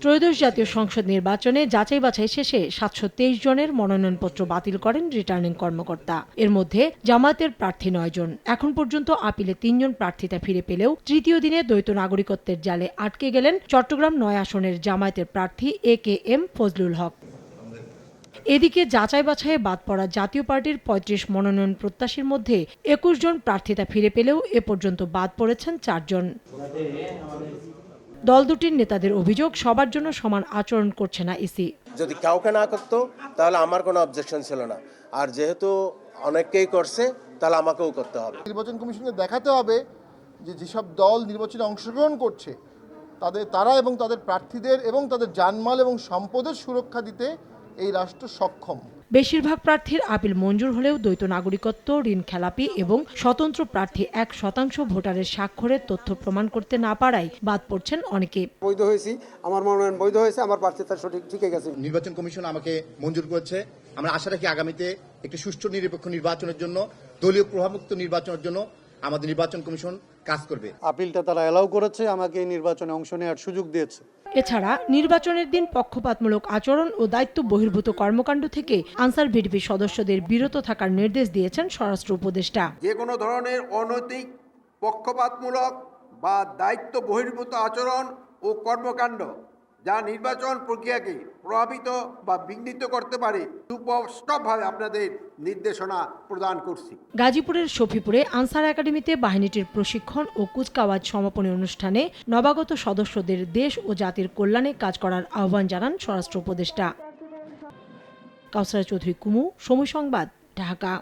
ত্রয়োদশ জাতীয় সংসদ নির্বাচনে যাচাই বাছাই শেষে 723 জনের মনোনয়নপত্র বাতিল করেন রিটার্নিং কর্মকর্তা। এর মধ্যে জামায়াতের প্রার্থী 9 জন। এখন পর্যন্ত আপিলে 3 জন প্রার্থিতা ফিরে পেলেও তৃতীয় দিনে দ্বৈত নাগরিকত্বের জালে আটকে গেলেন চট্টগ্রাম 9 আসনের জামায়াতের প্রার্থী AKM ফজলুল হক। এদিকে যাচাই বাছাইয়ে বাদ পড়া জাতীয় পার্টির 35 মনোনয়ন প্রত্যাশীর মধ্যে 21 জন প্রার্থিতা ফিরে পেলেও এ পর্যন্ত বাদ পড়েছেন 4 জন। দল দুটির নেতাদের অভিযোগ, সবার জন্য সমান আচরণ করছে না ইসি। যদি কাউকে না করতো তাহলে আমার কোনো অবজেকশন ছিল না, আর যেহেতু অনেককেই করছে তাহলে আমাকেও করতে হবে। নির্বাচন কমিশনকে দেখাতে হবে যে যেসব দল নির্বাচনে অংশগ্রহণ করছে তারা এবং তাদের প্রার্থীদের এবং তাদের জানমাল এবং সম্পদের সুরক্ষা দিতে এই রাষ্ট্র সক্ষম। বেশিরভাগ প্রার্থীর আপিল মঞ্জুর হলেও দ্বৈত নাগরিকত্ব, ঋণ খেলাপি এবং স্বতন্ত্র প্রার্থী 1% ভোটারের স্বাক্ষরের তথ্য প্রমাণ করতে না পারায় বাদ পড়ছেন অনেকে। বৈধ হয়েছি, আমার মনোনয়ন বৈধ হয়েছে, আমার প্রার্থিতা সঠিক ঠিক গেছে। নির্বাচন কমিশন আমাকে মঞ্জুর করেছে। আমরা আশা রাখি আগামীতে একটি সুষ্ঠু নিরপেক্ষ নির্বাচনের জন্য, দলীয় প্রভাবমুক্ত নির্বাচনের জন্য আমাদের নির্বাচন কমিশন কাজ করবে। আপিলটা তারা অ্যালাউ করেছে, আমাকে এই নির্বাচনে অংশ নেওয়ার সুযোগ দিয়েছে। এছাড়া নির্বাচনের দিন পক্ষপাতমূলক আচরণ ও দায়িত্ব বহির্ভূত কর্মকাণ্ড থেকে আনসার ভিডিপি সদস্যদের বিরত থাকার নির্দেশ দিয়েছেন স্বরাষ্ট্র উপদেষ্টা। যে কোনো ধরনের অনৈতিক, পক্ষপাতমূলক বা দায়িত্ব বহির্ভূত আচরণ ও কর্মকাণ্ড যা নির্বাচন প্রক্রিয়াকে প্রভাবিত বা বিঘ্নিত করতে পারে সুস্পষ্টভাবে আপনাদের নির্দেশনা প্রদান করছি। গাজীপুরের শফিপুরে আনসার একাডেমিতে বাহিনীটির প্রশিক্ষণ ও কুচকাওয়াজ সমাপনী অনুষ্ঠানে নবাগত সদস্যদের দেশ ও জাতির কল্যাণে কাজ করার আহ্বান জানান স্বরাষ্ট্র উপদেষ্টা। কাউসারা চৌধুরী কুমু, সময় সংবাদ, ঢাকা।